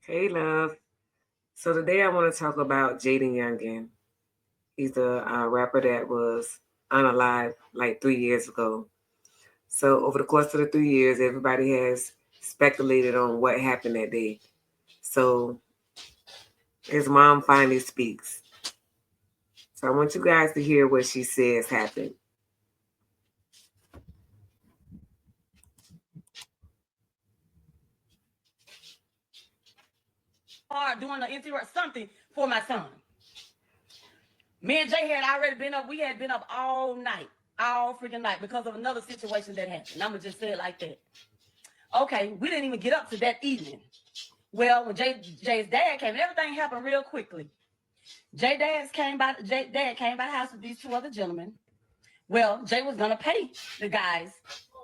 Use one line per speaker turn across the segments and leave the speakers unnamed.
Hey, love. So today I want to talk about JayDa Youngan. He's a rapper that was unalive like 3 years ago. So over the course of the 3 years, everybody has speculated on what happened that day. So his mom finally speaks. So I want you guys to hear what she says happened.
Hard doing the interior something for my son. Me and Jay had already been up. We had been up all night, all freaking night, because of another situation that happened. I'm gonna just say it like that. Okay, we didn't even get up to that evening. Well, when Jay's dad came, everything happened real quickly. Jay dad came by the house with these two other gentlemen. Well, Jay was gonna pay the guys.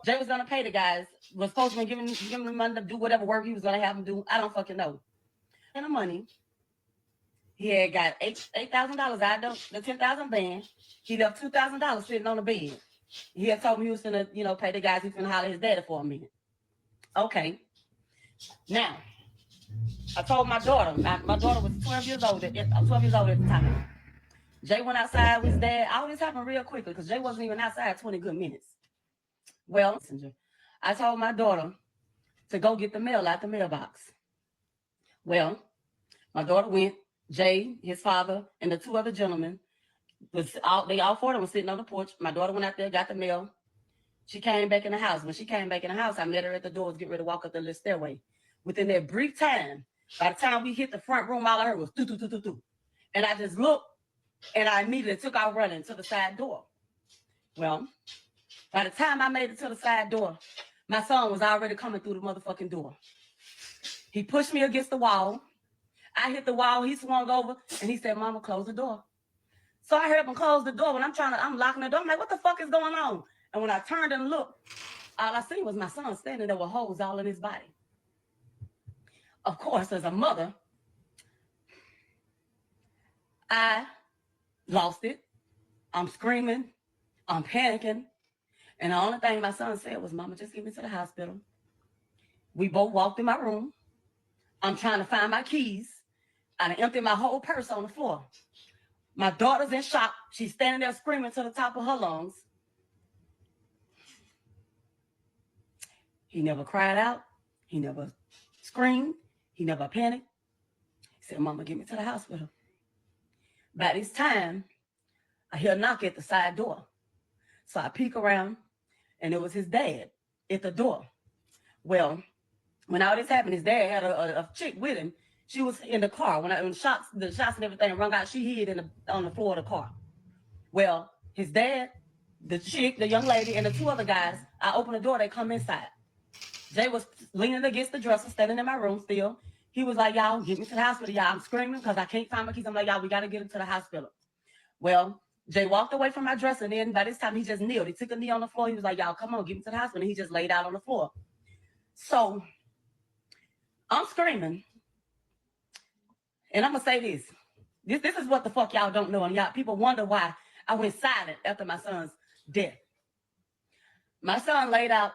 Jay was gonna pay the guys. Was supposed to be giving them money to do whatever work he was gonna have them do. I don't fucking know. And the money. He had got $8,000 out of the 10,000 band. He left $2,000 sitting on the bed. He had told me he was gonna, pay the guys. He's gonna holler at his daddy for a minute. Okay. Now, I told my daughter. My daughter was 12 years old. 12 years old at the time. Jay went outside with his dad. All this happened real quickly because Jay wasn't even outside 20 good minutes. Well, I told my daughter to go get the mail out the mailbox. Well, my daughter went. Jay, his father, and the two other gentlemen they all four of them were sitting on the porch. My daughter went out there, got the mail. She came back in the house. When she came back in the house, I met her at the door, was getting ready to walk up the little stairway. Within that brief time, by the time we hit the front room, all I heard was doo doo doo doo doo. And I just looked and I immediately took off running to the side door. Well, by the time I made it to the side door, my son was already coming through the motherfucking door. He pushed me against the wall. I hit the wall, he swung over, and he said, Mama, close the door. So I heard him close the door. When I'm locking the door. I'm like, what the fuck is going on? And when I turned and looked, all I seen was my son standing there with holes all in his body. Of course, as a mother, I lost it. I'm screaming. I'm panicking. And the only thing my son said was, Mama, just get me to the hospital. We both walked in my room. I'm trying to find my keys. I emptied my whole purse on the floor. My daughter's in shock. She's standing there screaming to the top of her lungs. He never cried out. He never screamed. He never panicked. He said, Mama, get me to the hospital. By this time, I hear a knock at the side door. So I peek around, and it was his dad at the door. Well, when all this happened, his dad had a chick with him. She was in the car. When the shots and everything rung out, she hid on the floor of the car. Well, his dad, the chick, the young lady, and the two other guys, I open the door, they come inside. Jay was leaning against the dresser, standing in my room still. He was like, y'all, get me to the hospital, y'all. I'm screaming because I can't find my keys. I'm like, y'all, we got to get him to the hospital. Well, Jay walked away from my dresser, and then by this time, he just kneeled. He took a knee on the floor. He was like, y'all, come on, get me to the hospital. And he just laid out on the floor. So I'm screaming. And I'm going to say this. This is what the fuck y'all don't know. And y'all, people wonder why I went silent after my son's death. My son laid out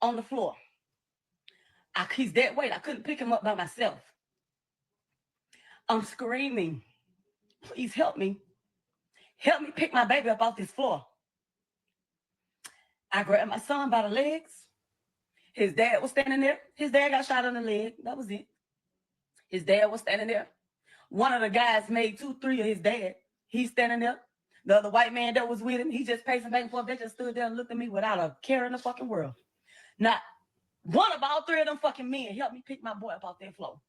on the floor. He's dead weight. I couldn't pick him up by myself. I'm screaming, please help me. Help me pick my baby up off this floor. I grabbed my son by the legs. His dad was standing there. His dad got shot in the leg. That was it. His dad was standing there. One of the guys made 2-3 of his dad. He's standing there. The other white man that was with him, he just pacing back and forth. They just stood there and looked at me without a care in the fucking world. Not one of all three of them fucking men helped me pick my boy up off that floor.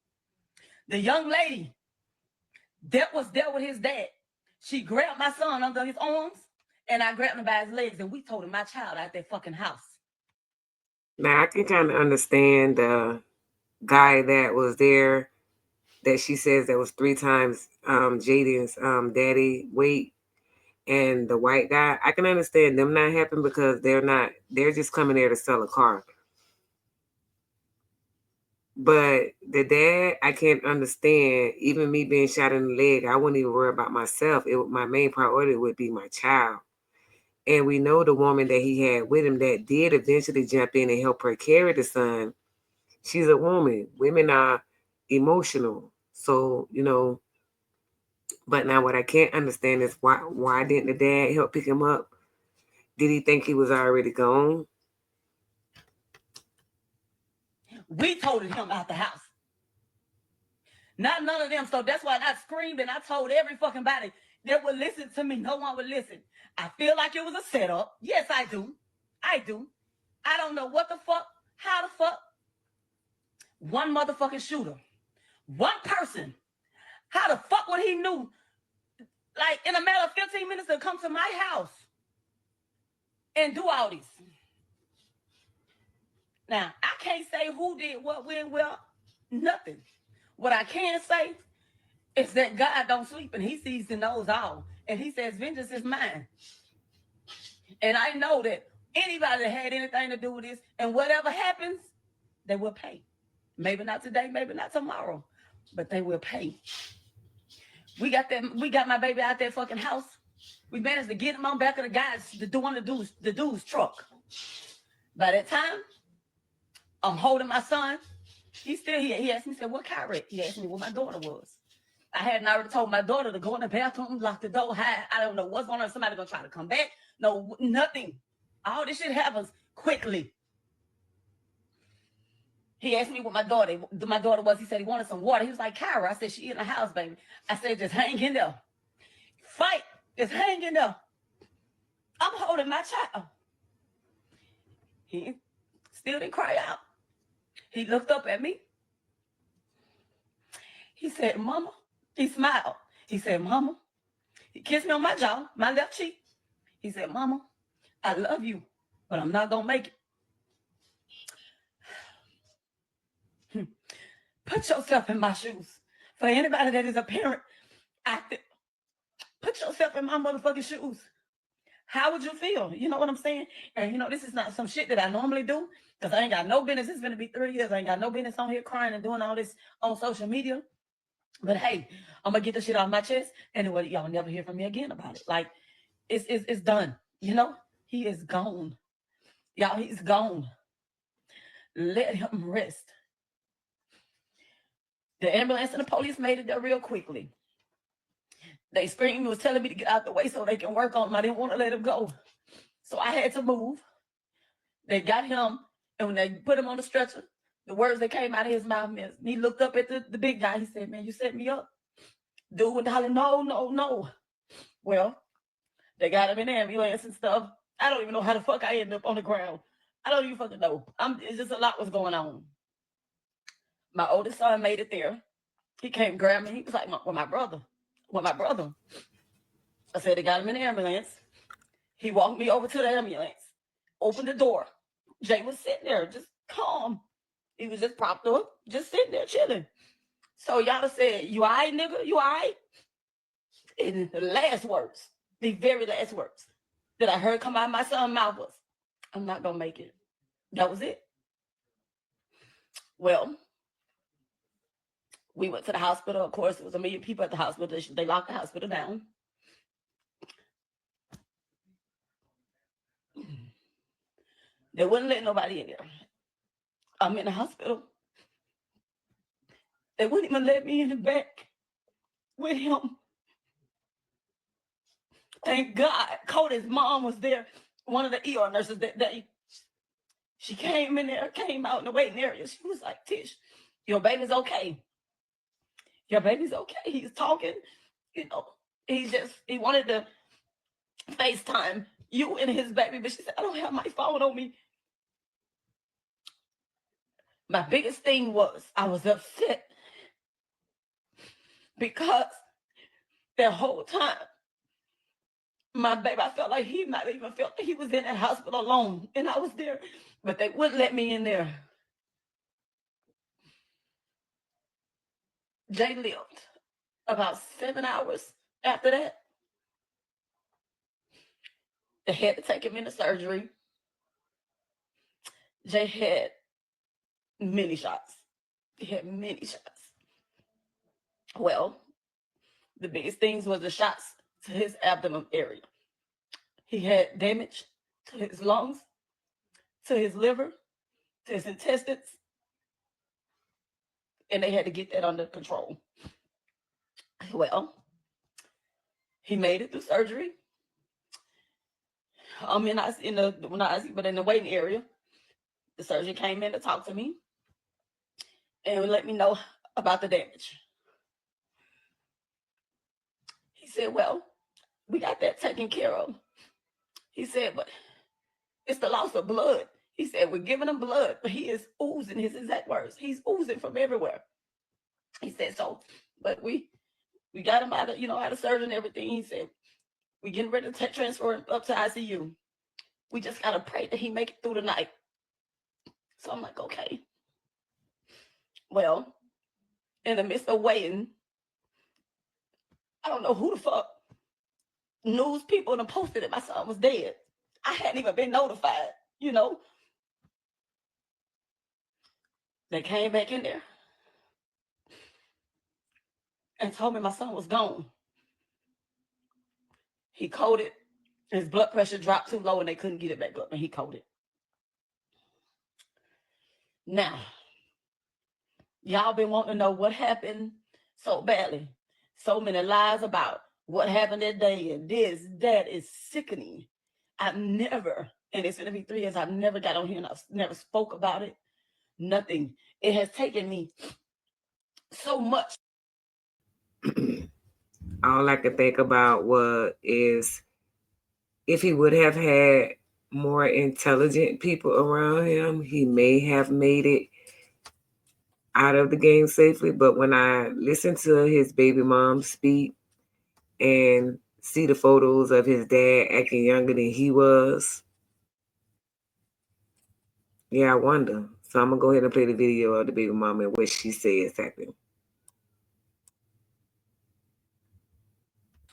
The young lady that was there with his dad, she grabbed my son under his arms, and I grabbed him by his legs, and we told him my child out that fucking house.
Now I can kind of understand the guy that was there that she says that was 3 times Jaden's daddy weight, and the white guy. I can understand them not happy because they're just coming there to sell a car. But the dad, I can't understand. Even me being shot in the leg, I wouldn't even worry about myself. My main priority would be my child. And we know the woman that he had with him that did eventually jump in and help her carry the son. She's a woman. Women are emotional. So, but now what I can't understand is why didn't the dad help pick him up? Did he think he was already gone?
We toted him out the house. Not none of them. So that's why I screamed and I told every fucking body that would listen to me. No one would listen. I feel like it was a setup. Yes, I do. I do. I don't know what the fuck, how the fuck. One motherfucking shooter. One person. How the fuck would he knew, like, in a matter of 15 minutes to come to my house and do all this? Now, I can't say who did what, when, well, nothing. What I can say is that God don't sleep and he sees and knows all. And he says, vengeance is mine. And I know that anybody that had anything to do with this and whatever happens, they will pay. Maybe not today, maybe not tomorrow, but they will pay. We got my baby out that fucking house. We managed to get him on back of the dude's truck. By that time, I'm holding my son. He's still here. He asked me, he said, what car wreck? He asked me what my daughter was. I hadn't already told my daughter to go in the bathroom, lock the door, hide. I don't know what's going on. Somebody gonna try to come back. No, nothing. All this shit happens quickly. He asked me what my daughter was. He said he wanted some water. He was like, Kyra. I said, she in the house, baby. I said, just hang in there. Fight. Just hang in there. I'm holding my child. He still didn't cry out. He looked up at me. He said, Mama. He smiled. He said, Mama. He kissed me on my jaw, my left cheek. He said, Mama, I love you, but I'm not going to make it. Put yourself in my shoes. For anybody that is a parent, put yourself in my motherfucking shoes. How would you feel? You know what I'm saying? And this is not some shit that I normally do, because I ain't got no business. It's going to be 3 years. I ain't got no business on here crying and doing all this on social media. But hey, I'm going to get the shit off my chest. Anyway, y'all never hear from me again about it. Like, it's done. He is gone. Y'all, he's gone. Let him rest. The ambulance and the police made it there real quickly. They screamed, was telling me to get out the way so they can work on him. I didn't want to let him go. So I had to move. They got him, and when they put him on the stretcher, the words that came out of his mouth, he looked up at the big guy. He said, man, you set me up. Dude went hollering, no, no, no. Well, they got him in the ambulance and stuff. I don't even know how the fuck I ended up on the ground. I don't even fucking know. It's just a lot was going on. My oldest son made it there. He came grab me. He was like, with my brother. I said, they got him in the ambulance. He walked me over to the ambulance, opened the door. Jay was sitting there, just calm. He was just propped up, just sitting there chilling. So y'all said, you all right, nigga? You all right? And the last words, the very last words that I heard come out of my son's mouth was, I'm not going to make it. That was it. Well, we went to the hospital. Of course, it was 1 million people at the hospital. They locked the hospital down. They wouldn't let nobody in there. I'm in the hospital. They wouldn't even let me in the back with him. Thank God. Cody's mom was there, one of the ER nurses that day. She came in there, came out in the waiting area. She was like, Tish, your baby's okay. Your baby's okay. He's talking. He wanted to FaceTime you and his baby, but she said, I don't have my phone on me. My biggest thing was I was upset because the whole time, my baby, I felt like he might even felt like he was in that hospital alone, and I was there, but they wouldn't let me in there. Jay lived about 7 hours after that. They had to take him into surgery. Jay had many shots. He had many shots. Well, the biggest things was the shots to his abdomen area. He had damage to his lungs, to his liver, to his intestines. and they had to get that under control. Well, he made it through surgery. I'm in the not ICU, but in the waiting area. The surgeon came in to talk to me and let me know about the damage. He said, "Well, we got that taken care of." He said, "But it's the loss of blood." He said, "We're giving him blood, but he is oozing," his exact words. "He's oozing from everywhere." He said, "So, but we got him out of, out of surgery and everything." He said, "We getting ready to transfer him up to ICU. We just gotta pray that he make it through the night." So I'm like, okay. Well, in the midst of waiting, I don't know who the fuck news people and posted that my son was dead. I hadn't even been notified, They came back in there and told me my son was gone. He coded. His blood pressure dropped too low and they couldn't get it back up, and he coded. Now, y'all been wanting to know what happened so badly. So many lies about what happened that day and this, that is sickening. I've never, and it's going to be 3 years, I've never got on here and I've never spoke about it. Nothing. It has taken me so much.
All I could think about is if he would have had more intelligent people around him, he may have made it out of the game safely. But when I listen to his baby mom speak and see the photos of his dad acting younger than he was, yeah, I wonder. So I'm gonna go ahead and play the video of the baby mom and what she said exactly.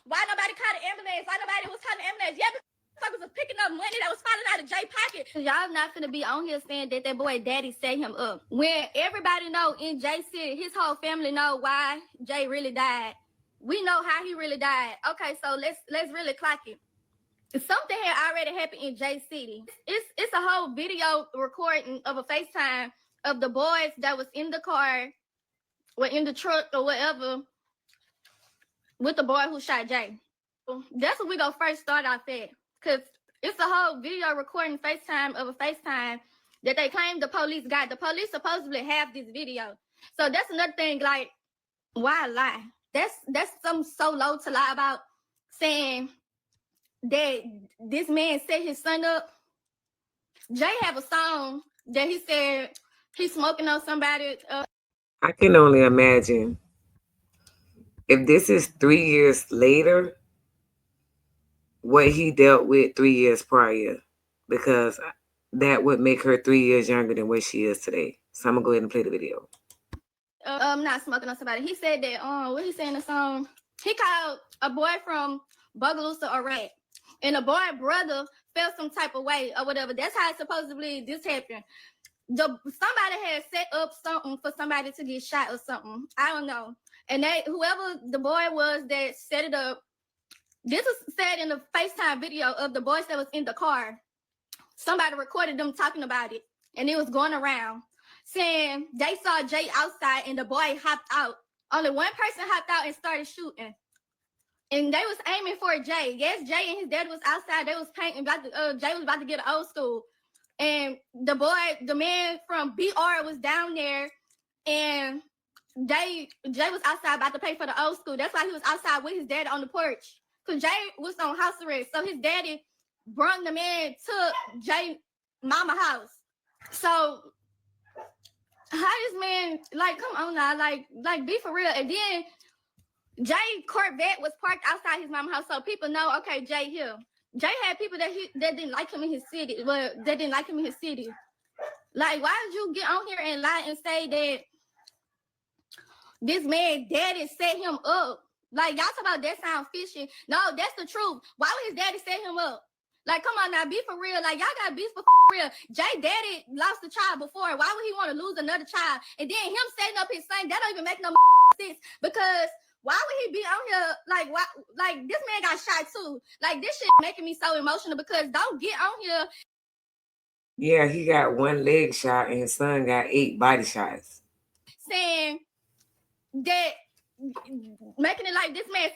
Why nobody called the ambulance? Why nobody was calling the ambulance? Yeah, because motherfuckers was picking up money that was falling out of Jay pocket. Y'all not finna be on here saying that boy daddy set him up. When everybody know in Jay City, his whole family know why Jay really died. We know how he really died. Okay, so let's really clock it. Something had already happened in Jay City. It's a whole video recording of a FaceTime of the boys that was in the car or in the truck or whatever with the boy who shot Jay. That's what we gonna first start off at, because it's a whole video recording FaceTime of a FaceTime that they claim the police got. The police supposedly have this video. So that's another thing, like, why lie? That's something so low to lie about, saying that this man set his son up. Jay have a song that he said he's smoking on somebody.
I can only imagine if this is 3 years later, what he dealt with 3 years prior, because that would make her 3 years younger than what she is today. So I'm gonna go ahead and play the video.
Not smoking on somebody. He said that what he said in the song, he called a boy from Bogalusa a rat, and the boy brother felt some type of way or whatever. That's how supposedly this happened. Somebody had set up something for somebody to get shot or something. I don't know. And whoever the boy was that set it up, this is said in the FaceTime video of the boys that was in the car. Somebody recorded them talking about it, and it was going around saying they saw Jay outside and the boy hopped out. Only one person hopped out and started shooting. And they was aiming for Jay. Yes, Jay and his dad was outside. They was painting. Jay was about to get an old school. And the man from BR was down there, and Jay was outside about to pay for the old school. That's why he was outside with his dad on the porch. Because Jay was on house arrest. So his daddy brought the man to Jay mama house. So how this man, like, come on now, like be for real. And then Jay Corvette was parked outside his mama house, so people know, okay, Jay here. Jay had people that didn't like him in his city. Well, that didn't like him in his city. Like, why did you get on here and lie and say that this man daddy set him up? Like, y'all talk about that sound fishy. No, that's the truth. Why would his daddy set him up? Like, come on now, be for real. Like, y'all got beef for real. Jay daddy lost a child before. Why would he want to lose another child? And then him setting up his son, that don't even make no sense. Because why would he be on here? Like, why? Like, this man got shot too. Like, this shit making me so emotional, because don't get on here.
Yeah, he got one leg shot and his son got 8 body shots.
saying that, making it like this man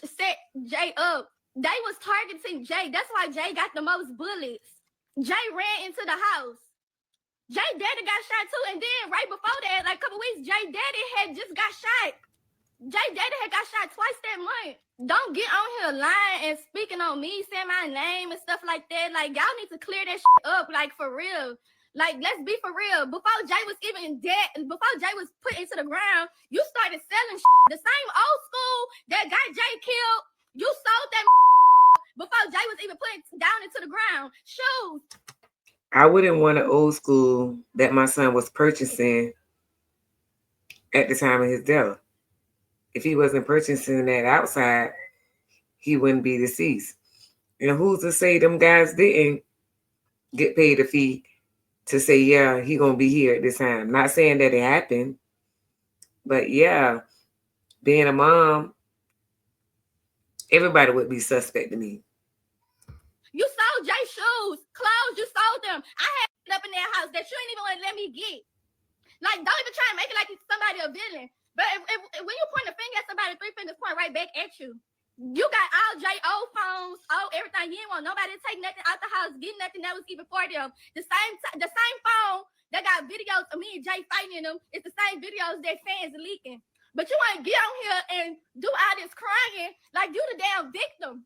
set Jay up. They was targeting Jay. That's why Jay got the most bullets. Jay ran into the house. Jay Daddy got shot too, and then right before that, like a couple weeks, Jay Daddy had just got shot. Jay Daddy had got shot twice that month. Don't get on here lying and speaking on me, saying my name and stuff like that. Like, y'all need to clear that shit up, like, for real. Like, let's be for real. Before Jay was even dead, before Jay was put into the ground, you started selling shit. The same old school that got Jay killed, you sold that before Jay was even put down into the ground. Shoes.
I wouldn't want an old school that my son was purchasing at the time of his death. If he wasn't purchasing that outside, he wouldn't be deceased. And who's to say them guys didn't get paid a fee to say, yeah, he gonna be here at this time? Not saying that it happened, but yeah, being a mom, everybody would be suspect to me.
You sold Jay shoes, clothes, you sold them. I had it up in their house that you ain't even want to let me get. Like, don't even try and make it like somebody a villain. But if when you point a finger at somebody, 3 fingers point right back at you. You got all Jay old phones, everything. You didn't want nobody to take nothing out the house, get nothing that was even for them. The same phone that got videos of me and Jay fighting in them, it's the same videos that fans are leaking. But you want to get on here and do all this crying like you the damn victim.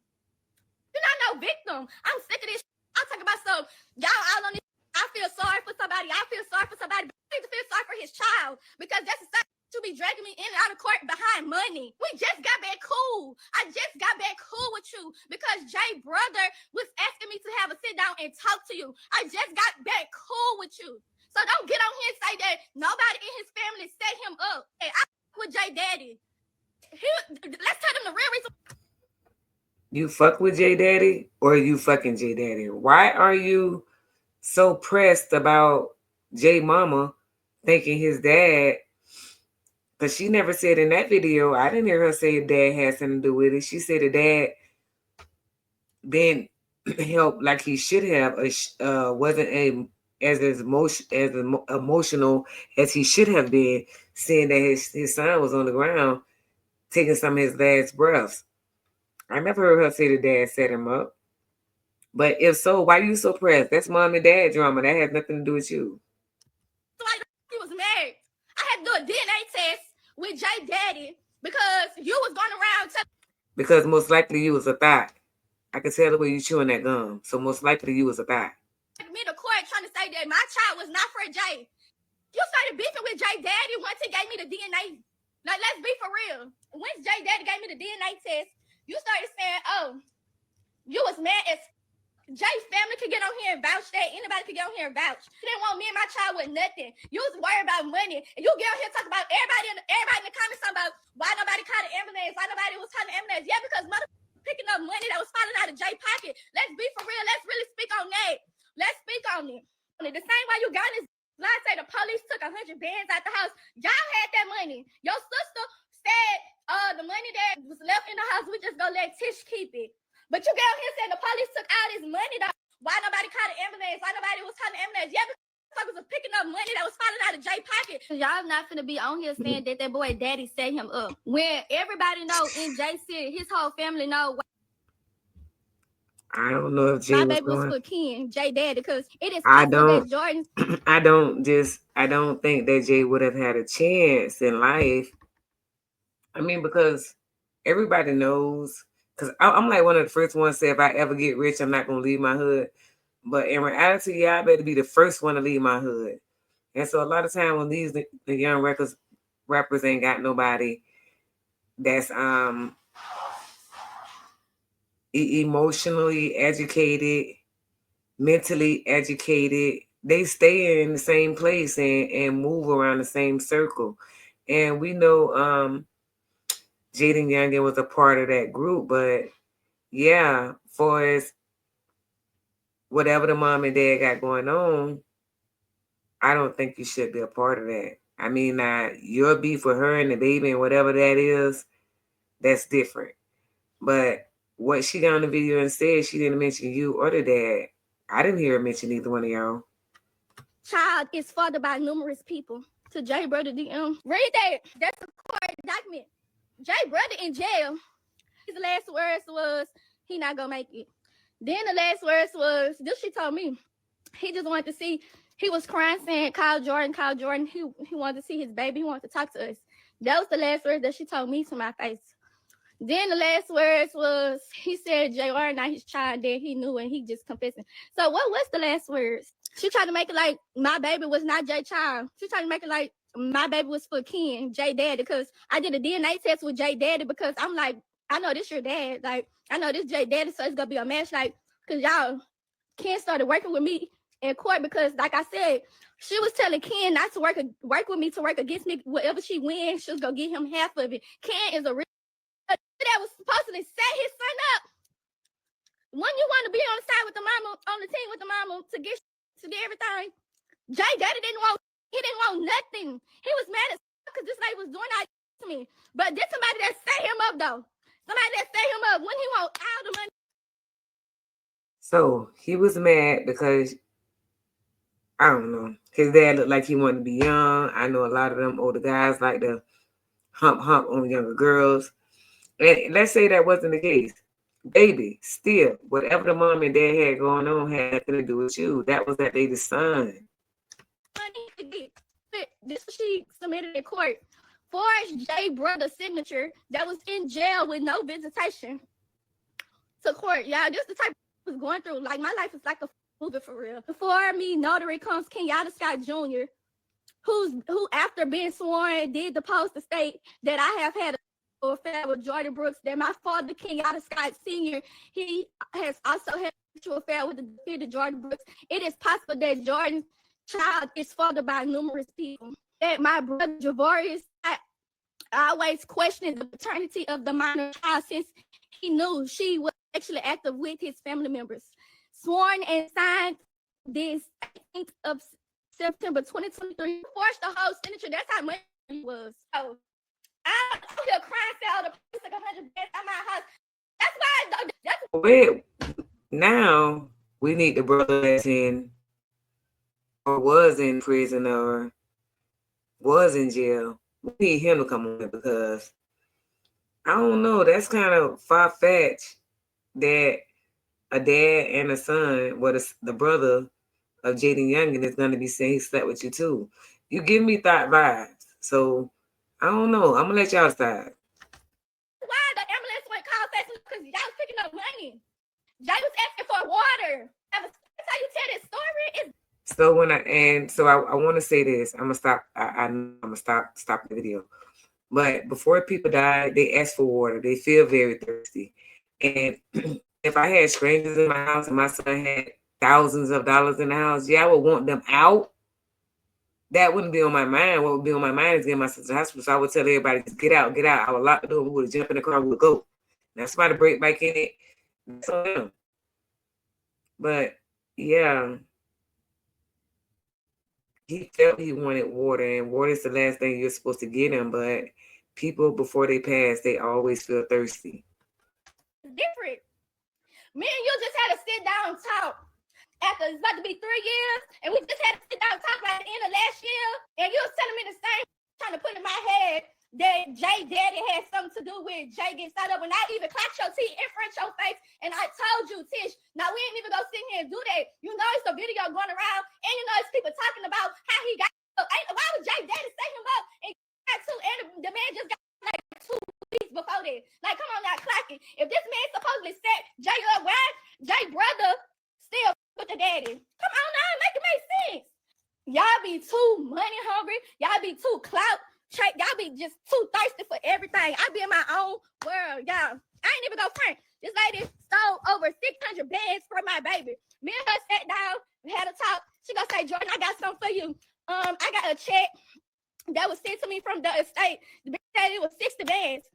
You're not no victim. I'm sick of this. I'm talking about some, y'all all on this. I feel sorry for somebody. I feel sorry for somebody. But I need to feel sorry for his child, because that's the same to be dragging me in and out of court behind money. We just got back cool. I just got back cool with you because Jay brother was asking me to have a sit down and talk to you. I just got back cool with you. So don't get on here and say that nobody in his family set him up. Hey, I with Jay Daddy. Let's tell them the real reason.
You fuck with Jay Daddy or you fucking Jay Daddy? Why are you so pressed about Jay Mama thinking his dad? Because she never said in that video, I didn't hear her say dad had something to do with it. She said the dad didn't help like he should have, wasn't as emotional as he should have been, seeing that his son was on the ground taking some of his last breaths. I never heard her say the dad set him up. But if so, why are you so pressed? That's mom and dad drama. That has nothing to do with you.
So he was married. I had to do a DNA test with Jay Daddy because you was going around
because most likely you was a thot. I can tell the way you chewing that gum. So most likely you was a thot.
Me to court trying to say that my child was not for Jay. You started beefing with Jay Daddy once he gave me the DNA. Like, let's be for real. Once Jay Daddy gave me the DNA test, you started saying, oh, you was mad as Jay's family could get on here and vouch that. Anybody could get on here and vouch. You didn't want me and my child with nothing. You was worried about money. And you get on here and talk about everybody in the comments talking about why nobody called the ambulance, why nobody was calling the ambulance. Yeah, because mother picking up money that was falling out of Jay's pocket. Let's be for real. Let's really speak on that. Let's speak on it. The same way you got this lie say the police took 100 bands out the house. Y'all had that money. Your sister said the money that was left in the house, we just gonna let Tish keep it. But you get on here saying the police took all this money. Why nobody called the ambulance? Why nobody was calling the ambulance? Yeah, because motherfuckers was picking up money that was falling out of Jay's pocket. Y'all not finna be on here saying that boy daddy set him up. When everybody know in Jay City, his whole family know.
I don't know if Jay
my baby was for Ken, Jay Daddy, because it is
possible
that Jordan.
I don't think that Jay would have had a chance in life. I mean, because everybody knows. Because I'm like one of the first ones to say, if I ever get rich, I'm not going to leave my hood. But in reality, yeah, I better be the first one to leave my hood. And so a lot of time when the young rappers ain't got nobody that's emotionally educated, mentally educated, they stay in the same place and move around the same circle. And we know JayDa Youngan was a part of that group, but yeah, for as whatever the mom and dad got going on, I don't think you should be a part of that. I mean, your beef with her and the baby and whatever that is, that's different. But what she got on the video and said, she didn't mention you or the dad. I didn't hear her mention either one of y'all.
Child is fathered by numerous people. to Jay brother DM. Read that. That's a court document. Jay brother in jail. His last words was, he not gonna make it. Then the last words was, this she told me. He just wanted to see, he was crying saying, call Jordan, call Jordan. He wanted to see his baby. He wanted to talk to us. That was the last words that she told me to my face. Then the last words was, he said JR not his child, that he knew and he just confessing. So what was the last words? She tried to make it like my baby was not Jay child. She tried to make it like my baby was for Ken, Jay daddy, because I did a DNA test with Jay daddy because I'm like, I know this your dad. Like, I know this Jay daddy, so it's gonna be a match. Like, cause y'all, Ken started working with me in court because, like I said, she was telling Ken not to work with me, to work against me. Whatever she wins, she was gonna get him half of it. Ken is a real that was supposed to set his son up. When you want to be on the side with the mama, on the team with the mama to get everything, Jay Daddy didn't want nothing. He was mad as because this lady was doing that to me. But this somebody that set him up though. Somebody that set him up when he want all the money.
So he was mad because I don't know. His dad looked like he wanted to be young. I know a lot of them older guys like to hump on younger girls. And let's say that wasn't the case. Baby, still, whatever the mom and dad had going on had nothing to do with you. That was that lady's son.
This she submitted in court for Jay brother's signature that was in jail with no visitation to court. Yeah, this the type I was going through. Like, my life is like a movie for real. Before me, notary comes JayDa Scott Jr., who after being sworn did the post to state that I have had a affair with Jordan Brooks, that my father, JayDa Scott Sr., he has also had a sexual affair with the defeated Jordan Brooks. It is possible that Jordan's child is fathered by numerous people. That my brother Javarius, I always questioned the paternity of the minor child since he knew she was actually active with his family members. Sworn and signed this 18th of September 2023. Forged the whole signature. That's how much he was. So I'm still crying for all the like 100 beds at my house. That's why.
Wait, now we need the brother that's in or was in prison or was in jail. We need him to come on because I don't know. That's kind of far-fetched that a dad and a son, the brother of JayDa Youngan, is going to be saying he slept with you too. You give me thought vibes. So I don't know. I'm gonna let y'all decide.
Why the ambulance went call fast? Because y'all was picking up money. Jay was asking for water. That's how you tell this story.
So I want to say this. I'm gonna stop. I'm gonna stop the video. But before people die, they ask for water. They feel very thirsty. And if I had strangers in my house and my son had thousands of dollars in the house, yeah, I would want them out. That wouldn't be on my mind. What would be on my mind is getting my sister to the hospital. So I would tell everybody, just get out, get out. I would lock the door. We would jump in the car. We would go. Now, somebody break back in it. That's on them. But yeah, he felt he wanted water, and water is the last thing you're supposed to get him. But people, before they pass, they always feel thirsty.
Different. Me and you just had to sit down and talk. After it's about to be 3 years, and we just had to sit down and talk about the end of last year, and you was telling me the same, trying to put in my head that Jay Daddy had something to do with Jay getting set up, and I even clapped your teeth in front of your face, and I told you, Tish, now we ain't even gonna sit here and do that. You know it's a video going around, and you know it's people talking about how he got up. Why would Jay Daddy set him up and got two, and the man just got like 2 weeks before that? Like, come on now, clock it. If this man supposedly set Jay up, why Jay brother still with the daddy? Come on now, make it make sense. Y'all be too money hungry. Y'all be too clout. Y'all be just too thirsty for everything. I be in my own world, y'all. I ain't even go front. This lady stole over 600 bags for my baby. Me and her sat down, we had a talk. She gonna say, Jordan, I got something for you. I got a check that was sent to me from the estate. The bitch said it was 60 bags.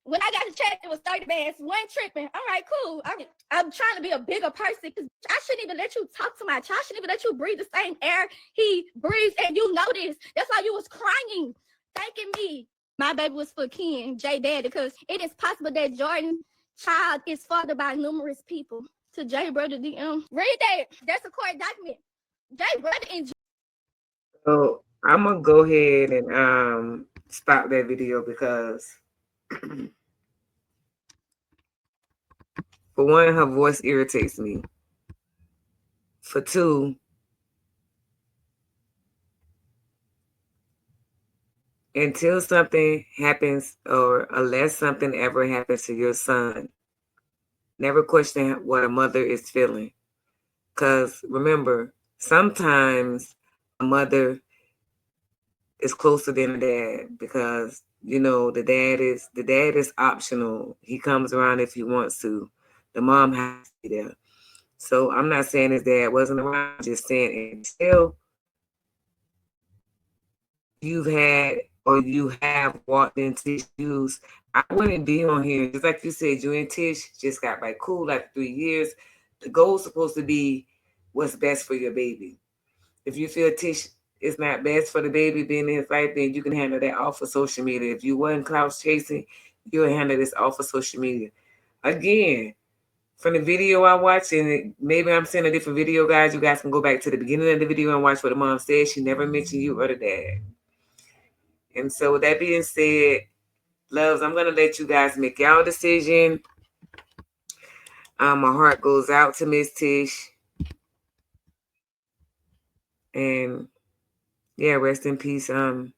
When I got the check, it was 30 bands. One tripping. All right, cool. I'm trying to be a bigger person because I shouldn't even let you talk to my child. I shouldn't even let you breathe the same air he breathes, and you know this. That's why you was crying, thanking me. My baby was for Ken, Jay Daddy, because it is possible that Jordan's child is fathered by numerous people. To Jay brother DM. Read that. That's a court document. Jay brother and
So I'm gonna go ahead and stop that video because for one, her voice irritates me. For two, until something happens or unless something ever happens to your son, never question what a mother is feeling. Because remember, sometimes a mother is closer than a dad because the dad is optional. He comes around if he wants to. The mom has to be there. So I'm not saying his dad wasn't around. I'm just saying until you've had or you have walked in Tish's shoes, I wouldn't be on here. Just like you said, you and Tish just got back cool after 3 years. The goal is supposed to be what's best for your baby. If you feel Tish is not best for the baby being in his life, then you can handle that off of social media. If you wasn't clout chasing, you'll handle this off of social media. Again, from the video I watched, and maybe I'm seeing a different video, guys. You guys can go back to the beginning of the video and watch what the mom said. She never mentioned you or the dad. And so with that being said, loves, I'm gonna let you guys make y'all decision. My heart goes out to Miss Tish, and yeah, rest in peace, JaydaYoungan.